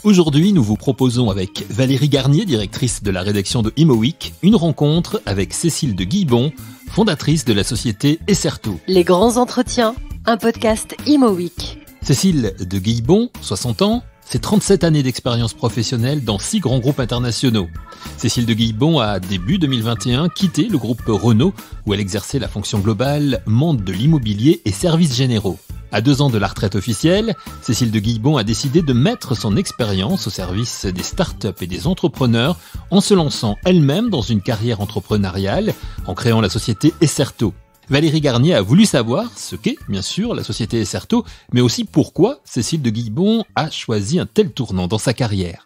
Aujourd'hui, nous vous proposons avec Valérie Garnier, directrice de la rédaction de ImoWeek, une rencontre avec Cécile de Guilbon, fondatrice de la société Esserto. Les grands entretiens, un podcast ImoWeek. Cécile de Guilbon, 60 ans, c'est 37 années d'expérience professionnelle dans 6 grands groupes internationaux. Cécile de Guilbon a, début 2021, quitté le groupe Renault, où elle exerçait la fonction globale monde de l'immobilier et services généraux. À 2 ans de la retraite officielle, Cécile de Guilbon a décidé de mettre son expérience au service des startups et des entrepreneurs en se lançant elle-même dans une carrière entrepreneuriale en créant la société Esserto. Valérie Garnier a voulu savoir ce qu'est, bien sûr, la société Esserto, mais aussi pourquoi Cécile de Guilbon a choisi un tel tournant dans sa carrière.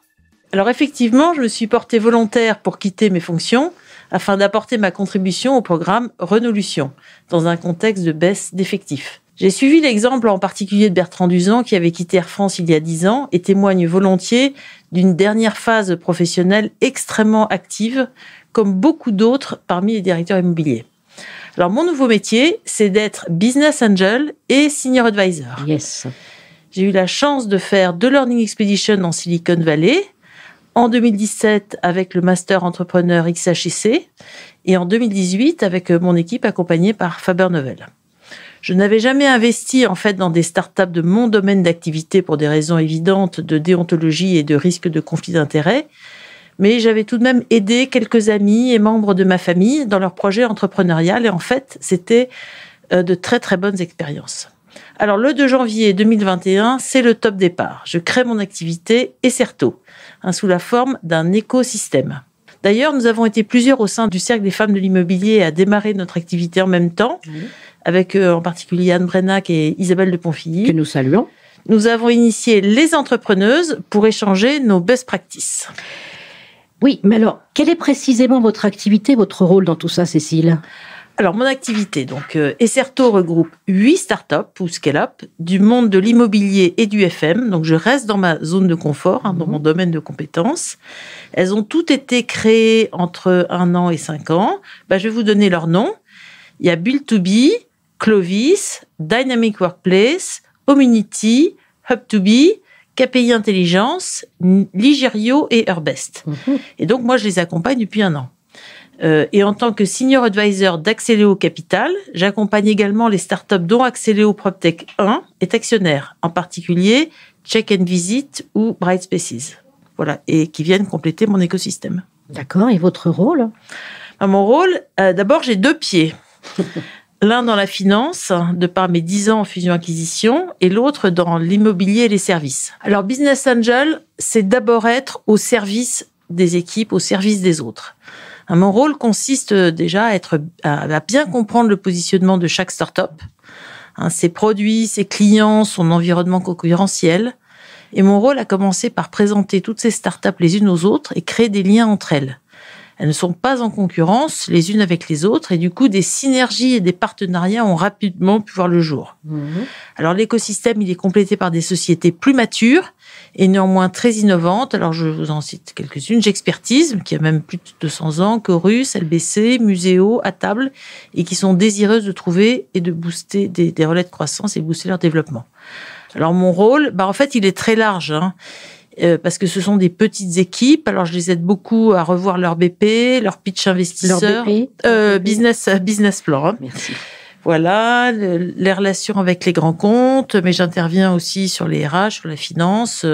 Alors effectivement, je me suis portée volontaire pour quitter mes fonctions afin d'apporter ma contribution au programme Renolution, dans un contexte de baisse d'effectifs. J'ai suivi l'exemple en particulier de Bertrand Duzan qui avait quitté Air France il y a 10 ans et témoigne volontiers d'une dernière phase professionnelle extrêmement active, comme beaucoup d'autres parmi les directeurs immobiliers. Alors, mon nouveau métier, c'est d'être business angel et senior advisor. Yes. J'ai eu la chance de faire 2 Learning Expeditions en Silicon Valley, en 2017 avec le Master Entrepreneur XHSC et en 2018 avec mon équipe accompagnée par Faber Novel. Je n'avais jamais investi en fait dans des startups de mon domaine d'activité pour des raisons évidentes de déontologie et de risque de conflit d'intérêts. Mais j'avais tout de même aidé quelques amis et membres de ma famille dans leur projet entrepreneurial. Et en fait, c'était de très, très bonnes expériences. Alors, le 2 janvier 2021, c'est le top départ. Je crée mon activité Esserto, sous la forme d'un écosystème. D'ailleurs, nous avons été plusieurs au sein du Cercle des femmes de l'immobilier à démarrer notre activité en même temps, avec en particulier Anne Brenac et Isabelle de Ponfilly. Que nous saluons. Nous avons initié les entrepreneuses pour échanger nos best practices. Oui, mais alors, quelle est précisément votre activité, votre rôle dans tout ça, Cécile ? Alors, mon activité, donc, Esserto regroupe 8 startups ou scale-up du monde de l'immobilier et du FM. Donc, je reste dans ma zone de confort, dans mon domaine de compétences. Elles ont toutes été créées entre 1 an et 5 ans. Je vais vous donner leurs noms. Il y a Build2Be, Clovis, Dynamic Workplace, Homunity, Hub2Be, KPI Intelligence, Ligerio et Urbest. Et donc, moi, je les accompagne depuis 1 an. Et en tant que senior advisor d'Axeléo Capital, j'accompagne également les startups dont Axeléo PropTech 1 est actionnaire, en particulier Check and Visit ou Bright Spaces. Voilà, et qui viennent compléter mon écosystème. D'accord, et votre rôle ? Mon rôle, d'abord, j'ai 2 pieds. L'un dans la finance, de par mes 10 ans en fusion-acquisition, et l'autre dans l'immobilier et les services. Alors, Business Angel, c'est d'abord être au service des équipes, au service des autres. Mon rôle consiste déjà à bien comprendre le positionnement de chaque start-up, ses produits, ses clients, son environnement concurrentiel. Et mon rôle a commencé par présenter toutes ces start-up les unes aux autres et créer des liens entre elles. Elles ne sont pas en concurrence les unes avec les autres et du coup, des synergies et des partenariats ont rapidement pu voir le jour. Alors, l'écosystème, il est complété par des sociétés plus matures et néanmoins très innovantes. Alors, je vous en cite quelques-unes. J'Expertise, qui a même plus de 200 ans, Chorus, LBC, Muséo, Atable, et qui sont désireuses de trouver et de booster des relais de croissance et booster leur développement. Alors, mon rôle, en fait, il est très large, parce que ce sont des petites équipes. Alors, je les aide beaucoup à revoir leur BP, leur pitch investisseur, leur BP business plan. Merci. Voilà, les relations avec les grands comptes, mais j'interviens aussi sur les RH, sur la finance.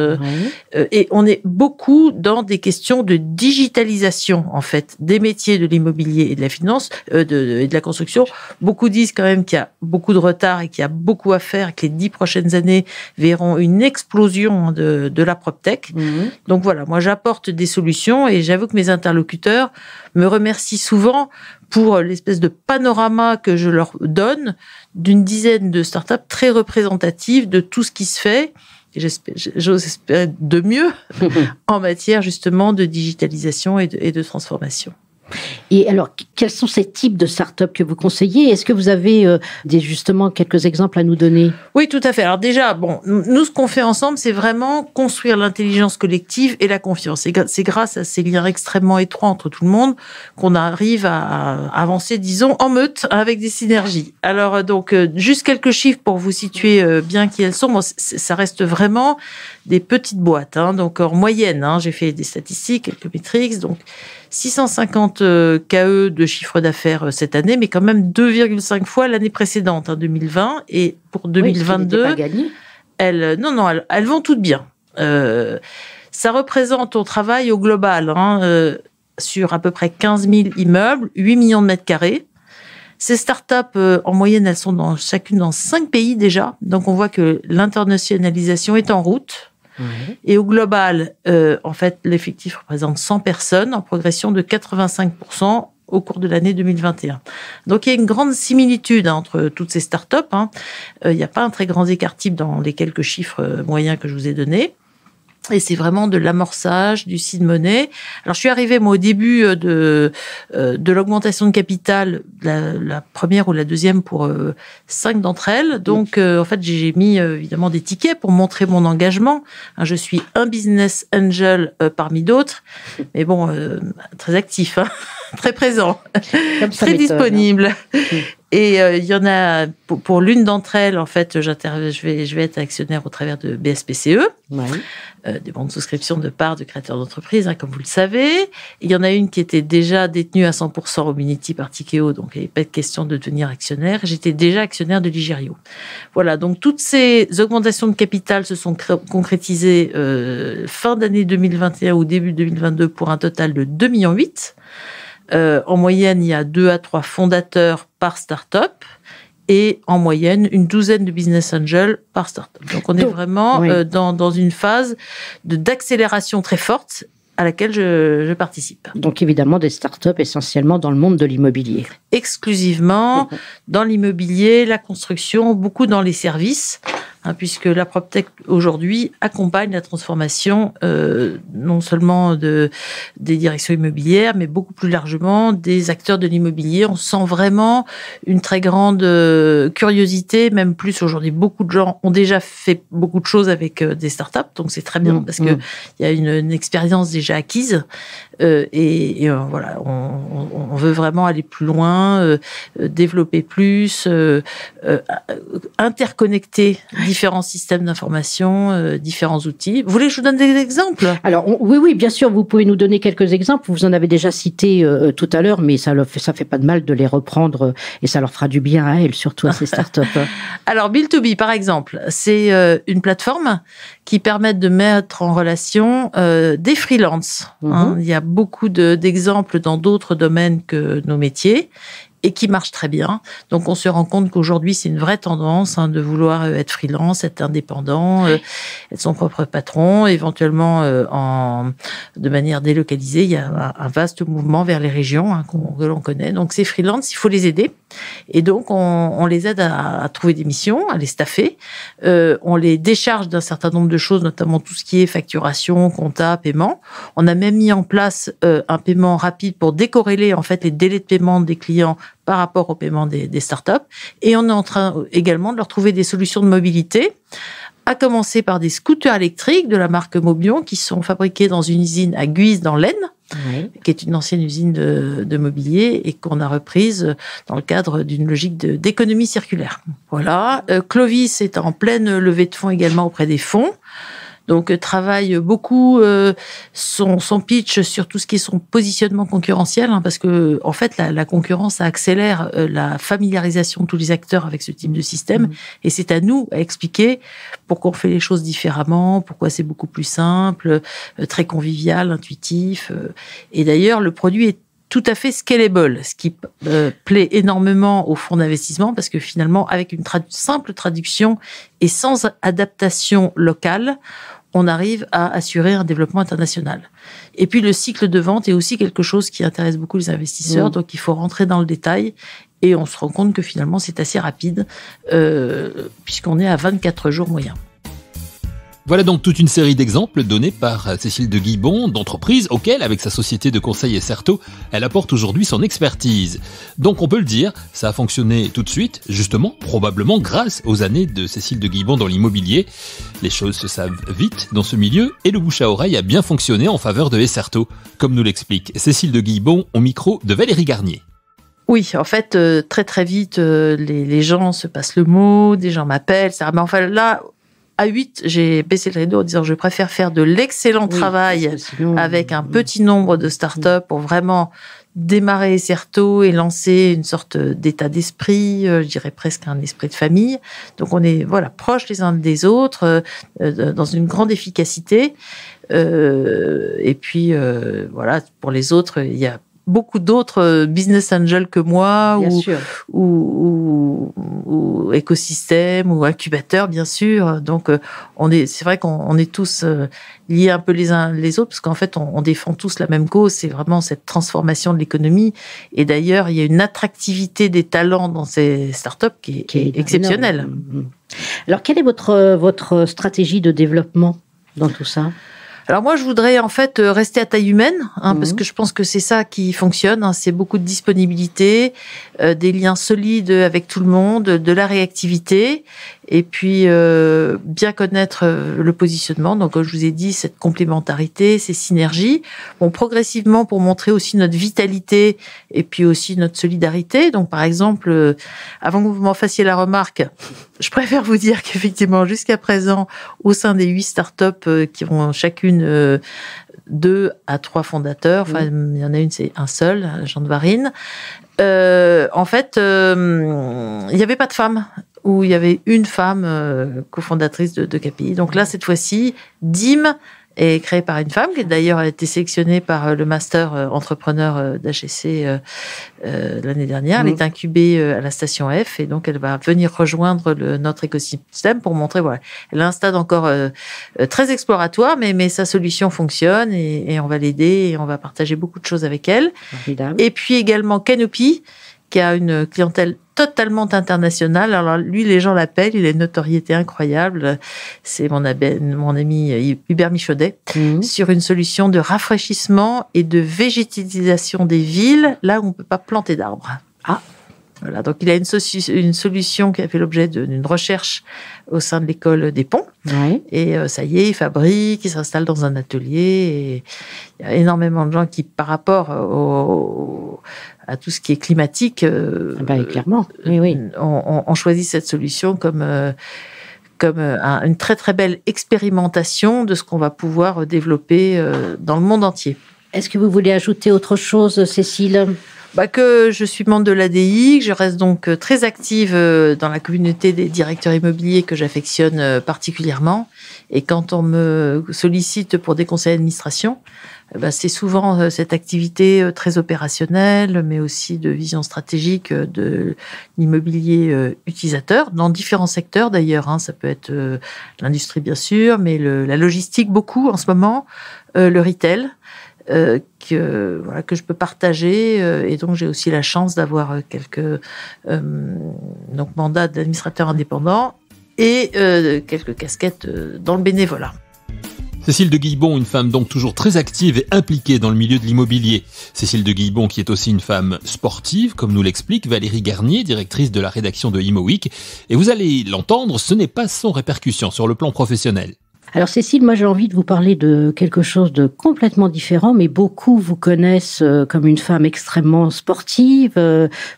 Et on est beaucoup dans des questions de digitalisation, en fait, des métiers de l'immobilier et de la finance, et de la construction. Beaucoup disent quand même qu'il y a beaucoup de retard et qu'il y a beaucoup à faire, et que les 10 prochaines années verront une explosion de la PropTech. Donc voilà, moi j'apporte des solutions et j'avoue que mes interlocuteurs me remercient souvent pour l'espèce de panorama que je leur donne d'une dizaine de startups très représentatives de tout ce qui se fait. Et j'ose espérer de mieux en matière justement de digitalisation et de transformation. Et alors, quels sont ces types de startups que vous conseillez? Est-ce que vous avez justement quelques exemples à nous donner? Oui, tout à fait. Alors déjà, nous, ce qu'on fait ensemble, c'est vraiment construire l'intelligence collective et la confiance. C'est grâce à ces liens extrêmement étroits entre tout le monde qu'on arrive à avancer, disons, en meute, avec des synergies. Alors, donc, juste quelques chiffres pour vous situer bien qui elles sont. Bon, ça reste vraiment des petites boîtes. Donc, en moyenne, j'ai fait des statistiques, quelques métriques. Donc, 650 KE de chiffre d'affaires cette année, mais quand même 2,5 fois l'année précédente, 2020. Et pour 2022, elles vont toutes bien. Ça représente au travail au global, sur à peu près 15 000 immeubles, 8 millions de mètres carrés. Ces startups, en moyenne, elles sont chacune dans 5 pays déjà. Donc, on voit que l'internationalisation est en route. Et au global, en fait, l'effectif représente 100 personnes en progression de 85% au cours de l'année 2021. Donc, il y a une grande similitude entre toutes ces startups. Il n'y a pas un très grand écart type dans les quelques chiffres moyens que je vous ai donnés. Et c'est vraiment de l'amorçage, du seed money. Alors, je suis arrivée, moi, au début de l'augmentation de capital, la première ou la deuxième pour 5 d'entre elles. Donc, en fait, j'ai mis évidemment des tickets pour montrer mon engagement. Je suis un business angel parmi d'autres, mais bon, très actif, très présent, très disponible. Et il y en a, pour l'une d'entre elles, en fait, je vais être actionnaire au travers de BSPCE, des bons de souscription de parts de créateurs d'entreprises, comme vous le savez. Il y en a une qui était déjà détenue à 100% au Minity par Tikeo, donc il n'y avait pas de question de devenir actionnaire. J'étais déjà actionnaire de Ligerio. Voilà, donc toutes ces augmentations de capital se sont concrétisées fin d'année 2021 ou début 2022 pour un total de 2,8 millions. En moyenne, il y a 2 à 3 fondateurs par start-up et en moyenne, une douzaine de business angels par start-up. Donc, on est vraiment dans une phase d'accélération très forte à laquelle je participe. Donc, évidemment, des start-up essentiellement dans le monde de l'immobilier. Exclusivement dans l'immobilier, la construction, beaucoup dans les services. Puisque la PropTech aujourd'hui accompagne la transformation non seulement des directions immobilières, mais beaucoup plus largement des acteurs de l'immobilier. On sent vraiment une très grande curiosité, même plus aujourd'hui. Beaucoup de gens ont déjà fait beaucoup de choses avec des startups, donc c'est très bien parce que il y a une expérience déjà acquise. Voilà, on veut vraiment aller plus loin, développer plus, interconnecter différents systèmes d'information, différents outils. Vous voulez que je vous donne des exemples? Alors, oui, bien sûr, vous pouvez nous donner quelques exemples. Vous en avez déjà cité tout à l'heure, mais ça fait pas de mal de les reprendre et ça leur fera du bien à elles, surtout à ces startups. Alors, Build2Be, par exemple, c'est une plateforme qui permet de mettre en relation des freelances. Il y a beaucoup d'exemples dans d'autres domaines que nos métiers et qui marche très bien. Donc, on se rend compte qu'aujourd'hui, c'est une vraie tendance de vouloir être freelance, être indépendant, être son propre patron, éventuellement de manière délocalisée. Il y a un vaste mouvement vers les régions que l'on connaît. Donc, ces freelances, il faut les aider. Et donc, on les aide à trouver des missions, à les staffer. On les décharge d'un certain nombre de choses, notamment tout ce qui est facturation, compta, paiement. On a même mis en place un paiement rapide pour décorréler en fait les délais de paiement des clients par rapport au paiement des startups. Et on est en train également de leur trouver des solutions de mobilité, à commencer par des scooters électriques de la marque Mobion qui sont fabriqués dans une usine à Guise dans l'Aisne, qui est une ancienne usine de mobilier et qu'on a reprise dans le cadre d'une logique d'économie circulaire. Voilà. Clovis est en pleine levée de fonds également auprès des fonds. Donc, travaille beaucoup son pitch sur tout ce qui est son positionnement concurrentiel, parce que en fait, la concurrence, ça accélère la familiarisation de tous les acteurs avec ce type de système. Et c'est à nous à expliquer pourquoi on fait les choses différemment, pourquoi c'est beaucoup plus simple, très convivial, intuitif. Et d'ailleurs, le produit est tout à fait scalable, ce qui plaît énormément aux fonds d'investissement parce que finalement, avec une simple traduction et sans adaptation locale, on arrive à assurer un développement international. Et puis, le cycle de vente est aussi quelque chose qui intéresse beaucoup les investisseurs, donc il faut rentrer dans le détail et on se rend compte que finalement, c'est assez rapide puisqu'on est à 24 jours moyens. Voilà donc toute une série d'exemples donnés par Cécile de Guibon, d'entreprises auxquelles, avec sa société de conseil Esserto, elle apporte aujourd'hui son expertise. Donc on peut le dire, ça a fonctionné tout de suite, justement, probablement grâce aux années de Cécile de Guibon dans l'immobilier. Les choses se savent vite dans ce milieu et le bouche à oreille a bien fonctionné en faveur de Esserto, comme nous l'explique Cécile de Guibon au micro de Valérie Garnier. Oui, en fait, très très vite, les gens se passent le mot, des gens m'appellent, etc. Mais enfin là, à 8, j'ai baissé le rideau en disant je préfère faire de l'excellent travail avec un petit nombre de startups pour vraiment démarrer Esserto et lancer une sorte d'état d'esprit, je dirais presque un esprit de famille. Donc on est proches les uns des autres, dans une grande efficacité. Et puis pour les autres, il y a beaucoup d'autres business angels que moi, ou écosystèmes, ou incubateurs, bien sûr. Donc, c'est vrai qu'on est tous liés un peu les uns les autres, parce qu'en fait, on défend tous la même cause. C'est vraiment cette transformation de l'économie. Et d'ailleurs, il y a une attractivité des talents dans ces startups qui est exceptionnelle. Alors, quelle est votre stratégie de développement dans tout ça ? Alors moi, je voudrais en fait rester à taille humaine, parce que je pense que c'est ça qui fonctionne. C'est beaucoup de disponibilité, des liens solides avec tout le monde, de la réactivité, et puis bien connaître le positionnement. Donc, comme je vous ai dit, cette complémentarité, ces synergies. Bon, progressivement, pour montrer aussi notre vitalité et puis aussi notre solidarité. Donc, par exemple, avant que vous m'en fassiez la remarque, je préfère vous dire qu'effectivement, jusqu'à présent, au sein des 8 startups qui ont chacune 2 à 3 fondateurs, enfin, il y en a une, c'est un seul, Jean de Varine. En fait, il n'y avait pas de femmes, où il y avait une femme cofondatrice de KPI. Donc là, cette fois-ci, DIM est créée par une femme, qui d'ailleurs a été sélectionnée par le master entrepreneur d'HEC l'année dernière. Elle est incubée à la station F, et donc elle va venir rejoindre notre écosystème pour montrer, elle a un stade encore très exploratoire, mais sa solution fonctionne, et on va l'aider, et on va partager beaucoup de choses avec elle. Évidemment. Et puis également Canopy, qui a une clientèle totalement internationale. Alors lui, les gens l'appellent, il a une notoriété incroyable. C'est mon ami Hubert Michaudet, sur une solution de rafraîchissement et de végétalisation des villes, là où on ne peut pas planter d'arbres. Voilà, donc il a une solution qui a fait l'objet d'une recherche au sein de l'école des Ponts. Et ça y est, il fabrique, il s'installe dans un atelier. Et il y a énormément de gens qui, par rapport à tout ce qui est climatique, clairement, on choisit cette solution comme une très très belle expérimentation de ce qu'on va pouvoir développer dans le monde entier. Est-ce que vous voulez ajouter autre chose, Cécile ? Que je suis membre de l'ADI, que je reste donc très active dans la communauté des directeurs immobiliers que j'affectionne particulièrement. Et quand on me sollicite pour des conseils d'administration, c'est souvent cette activité très opérationnelle, mais aussi de vision stratégique de l'immobilier utilisateur, dans différents secteurs d'ailleurs. Ça peut être l'industrie bien sûr, mais la logistique beaucoup en ce moment, le retail. Que je peux partager, et donc j'ai aussi la chance d'avoir quelques mandats d'administrateur indépendant et quelques casquettes dans le bénévolat. Cécile de Guibon, une femme donc toujours très active et impliquée dans le milieu de l'immobilier. Cécile de Guibon qui est aussi une femme sportive, comme nous l'explique Valérie Garnier, directrice de la rédaction de ImoWeek. Et vous allez l'entendre, ce n'est pas sans répercussion sur le plan professionnel. Alors Cécile, moi j'ai envie de vous parler de quelque chose de complètement différent, mais beaucoup vous connaissent comme une femme extrêmement sportive.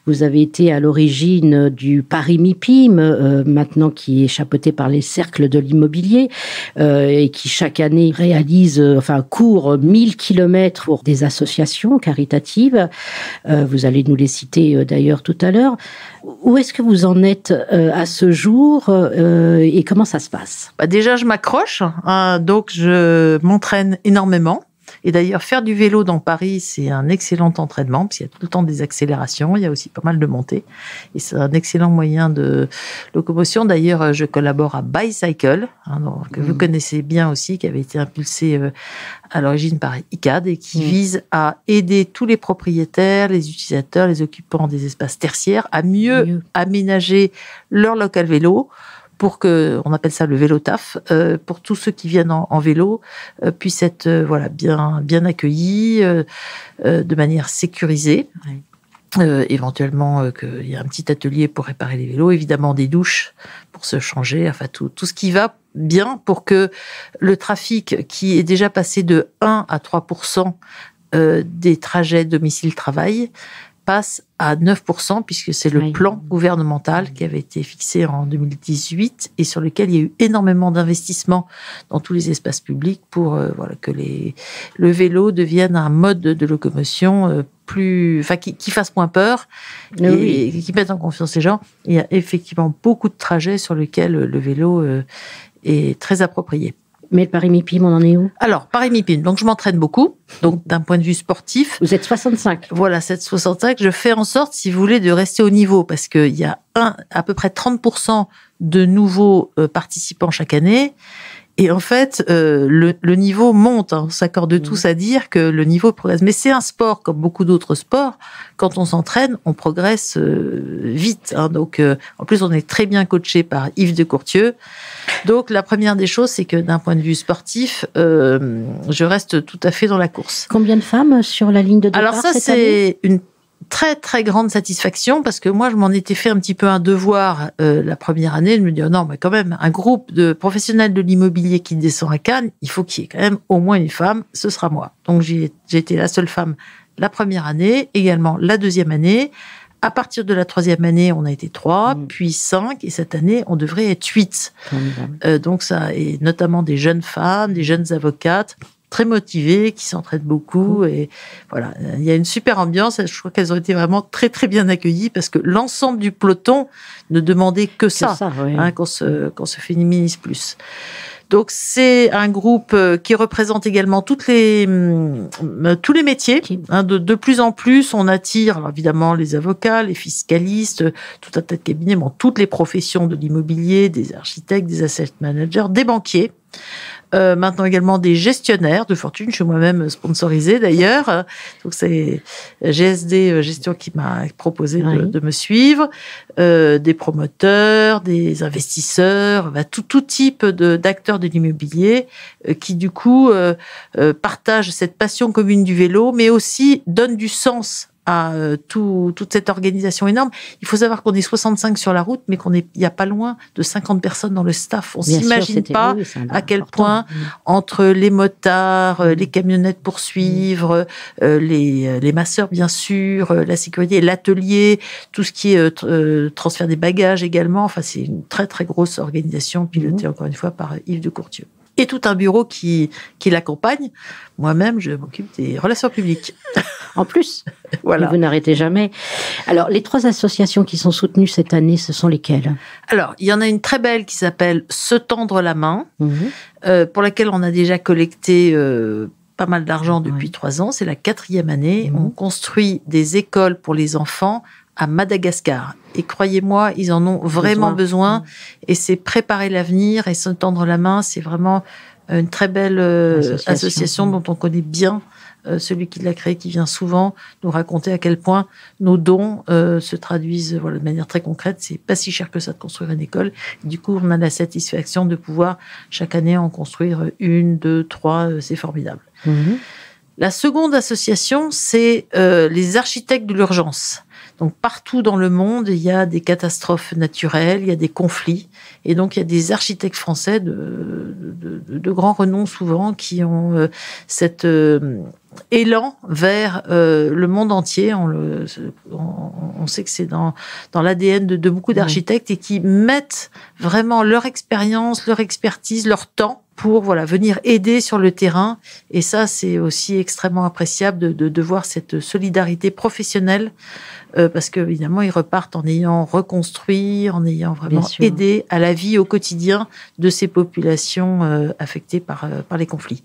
Vous avez été à l'origine du Paris MIPIM, maintenant qui est chapeauté par les cercles de l'immobilier, et qui chaque année court 1000 kilomètres pour des associations caritatives. Vous allez nous les citer d'ailleurs tout à l'heure. Où est-ce que vous en êtes à ce jour et comment ça se passe ? Déjà, je m'accroche, donc je m'entraîne énormément. Et d'ailleurs, faire du vélo dans Paris, c'est un excellent entraînement, parce qu'il y a tout le temps des accélérations, il y a aussi pas mal de montées. Et c'est un excellent moyen de locomotion. D'ailleurs, je collabore à Bicycle, que vous connaissez bien aussi, qui avait été impulsé à l'origine par ICAD et qui vise à aider tous les propriétaires, les utilisateurs, les occupants des espaces tertiaires à mieux aménager leur local vélo pour que, on appelle ça le vélo taf, pour tous ceux qui viennent en vélo, puissent être bien accueillis, de manière sécurisée. Oui. Éventuellement qu'il y a un petit atelier pour réparer les vélos, évidemment des douches pour se changer, enfin tout ce qui va bien pour que le trafic qui est déjà passé de 1 à 3% des trajets domicile-travail passe à 9%, puisque c'est le plan gouvernemental qui avait été fixé en 2018 et sur lequel il y a eu énormément d'investissements dans tous les espaces publics pour que le vélo devienne un mode de locomotion qui fasse moins peur et qui mette en confiance les gens. Il y a effectivement beaucoup de trajets sur lesquels le vélo est très approprié. Mais le Paris-MIPIM, on en est où? Alors, Paris-MIPIM, donc je m'entraîne beaucoup, donc d'un point de vue sportif. Vous êtes 65. Voilà, 7,65. Je fais en sorte, si vous voulez, de rester au niveau, parce qu'il y a à peu près 30% de nouveaux participants chaque année. Et en fait, le niveau monte. On s'accorde tous à dire que le niveau progresse. Mais c'est un sport, comme beaucoup d'autres sports. Quand on s'entraîne, on progresse vite. Donc, en plus, on est très bien coaché par Yves de Courtieu. Donc, la première des choses, c'est que d'un point de vue sportif, je reste tout à fait dans la course. Combien de femmes sur la ligne de départ? Alors ça, c'est une très très grande satisfaction, parce que moi je m'en étais fait un petit peu un devoir la première année de me dire non, mais quand même, un groupe de professionnels de l'immobilier qui descend à Cannes, il faut qu'il y ait quand même au moins une femme, ce sera moi. Donc j'ai été la seule femme la première année, également la deuxième année. À partir de la troisième année, on a été 3, puis 5, et cette année, on devrait être 8. Donc ça, et notamment des jeunes femmes, des jeunes avocates, très motivées, qui s'entraident beaucoup, et voilà, il y a une super ambiance. Je crois qu'elles ont été vraiment très très bien accueillies, parce que l'ensemble du peloton ne demandait que ça, qu'on se féminise plus. Donc c'est un groupe qui représente également tous les métiers. De plus en plus, on attire alors évidemment les avocats, les fiscalistes, tout un tas de cabinets, toutes les professions de l'immobilier, des architectes, des asset managers, des banquiers. Maintenant également des gestionnaires de fortune, je suis moi-même sponsorisée d'ailleurs. Donc c'est GSD Gestion qui m'a proposé de me suivre, des promoteurs, des investisseurs, tout type d'acteurs de l'immobilier qui du coup partagent cette passion commune du vélo, mais aussi donnent du sens à toute cette organisation énorme. Il faut savoir qu'on est 65 sur la route, mais il y a pas loin de 50 personnes dans le staff. On s'imagine pas à quel point, entre les motards, les camionnettes pour suivre, les masseurs bien sûr, la sécurité, l'atelier, tout ce qui est transfert des bagages également. Enfin, c'est une très très grosse organisation pilotée encore une fois par Yves de Courtieu. Et tout un bureau qui l'accompagne. Moi-même, je m'occupe des relations publiques. En plus, voilà. Vous n'arrêtez jamais. Alors, les 3 associations qui sont soutenues cette année, ce sont lesquelles? Alors, il y en a une très belle qui s'appelle Se tendre la main, pour laquelle on a déjà collecté pas mal d'argent depuis 3 ans. C'est la 4e année. On construit des écoles pour les enfants à Madagascar. Et croyez-moi, ils en ont vraiment besoin. Et c'est préparer l'avenir et se tendre la main. C'est vraiment une très belle association dont on connaît bien celui qui l'a créée, qui vient souvent nous raconter à quel point nos dons se traduisent de manière très concrète. C'est pas si cher que ça de construire une école. Du coup, on a la satisfaction de pouvoir chaque année en construire 1, 2, 3. C'est formidable. La seconde association, c'est les architectes de l'urgence. Donc partout dans le monde, il y a des catastrophes naturelles, il y a des conflits, et donc il y a des architectes français de grand renom souvent qui ont cet élan vers le monde entier. On sait que c'est dans l'ADN de beaucoup d'architectes et qui mettent vraiment leur expérience, leur expertise, leur temps pour venir aider sur le terrain. Et ça, c'est aussi extrêmement appréciable de voir cette solidarité professionnelle, parce que évidemment, ils repartent en ayant reconstruit, en ayant vraiment aidé à la vie au quotidien de ces populations affectées par les conflits.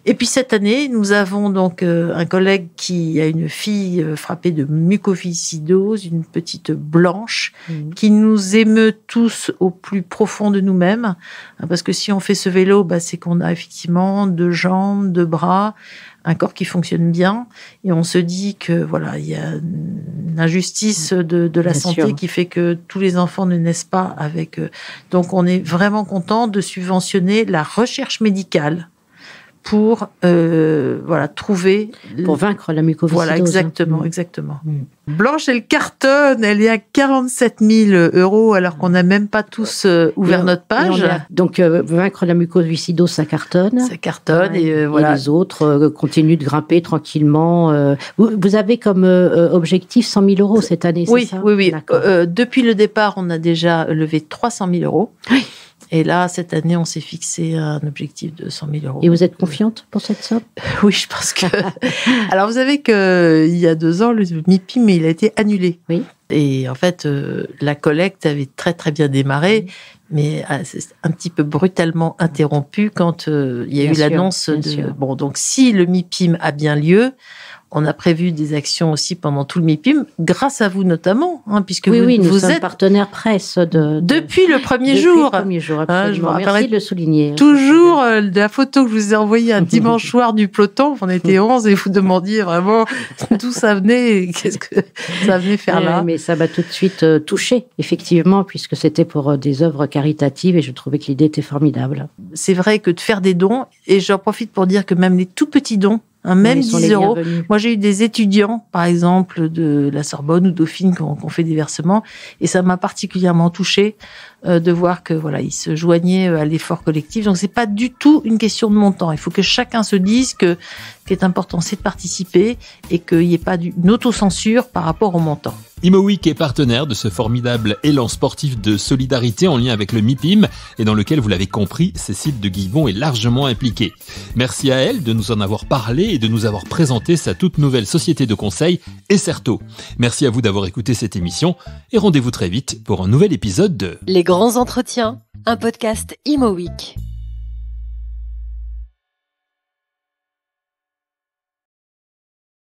Et puis cette année, nous avons donc un collègue qui a une fille frappée de mucoviscidose, une petite blanche, qui nous émeut tous au plus profond de nous-mêmes, parce que si on fait ce vélo, c'est qu'on a effectivement 2 jambes, 2 bras, un corps qui fonctionne bien, et on se dit que voilà, il y a une injustice de la Bien santé sûr. qui fait que tous les enfants ne naissent pas avec. Donc, on est vraiment content de subventionner la recherche médicale pour trouver. Pour vaincre la mucoviscidose. Voilà, exactement, hein. exactement. Mm. Blanche, elle cartonne, elle est à 47 000 € alors qu'on n'a même pas tous ouvert notre page. Donc, vaincre la mucoviscidose, ça cartonne. Ça cartonne Ouais. et voilà. les autres continuent de grimper tranquillement. Vous avez comme objectif 100 000 € cette année, Oui, c'est ça? oui. D'accord. Depuis le départ, on a déjà levé 300 000 €. Oui. Et là, cette année, on s'est fixé un objectif de 100 000 €. Et vous êtes confiante pour cette somme? Oui, je pense que. Alors, vous savez qu'il y a 2 ans, le MIPIM, il a été annulé. Oui. Et en fait, la collecte avait très, très bien démarré, mais c'est un petit peu brutalement interrompu quand il y a Bien eu sûr, l'annonce bien de. sûr. Bon, donc, si le MIPIM a bien lieu, on a prévu des actions aussi pendant tout le MIPIM, grâce à vous notamment, hein, puisque Oui, nous vous sommes êtes partenaire presse depuis le premier depuis jour. le premier jour, Hein, je absolument. me Merci rappellerai de le souligner. Toujours de la photo que je vous ai envoyée un dimanche soir du peloton, on était 11 et vous demandiez vraiment d'où ça venait et qu'est-ce que ça venait faire là. Mais ça m'a tout de suite touchée, effectivement, puisque c'était pour des œuvres caritatives et je trouvais que l'idée était formidable. C'est vrai que de faire des dons, et j'en profite pour dire que même les tout petits dons, même Ils sont 10 les €. bienvenus. Moi, j'ai eu des étudiants, par exemple, de la Sorbonne ou Dauphine, qui ont fait des versements, et ça m'a particulièrement touchée de voir que voilà, ils se joignaient à l'effort collectif. Donc, c'est pas du tout une question de montant. Il faut que chacun se dise que ce qui est important, c'est de participer et qu'il n'y ait pas d'une autocensure par rapport au montant. ImoWeek est partenaire de ce formidable élan sportif de solidarité en lien avec le MIPIM et dans lequel, vous l'avez compris, Cécile de Guilbon est largement impliquée. Merci à elle de nous en avoir parlé et de nous avoir présenté sa toute nouvelle société de conseil, Esserto. Merci à vous d'avoir écouté cette émission et rendez-vous très vite pour un nouvel épisode de Les grands entretiens, un podcast ImoWeek.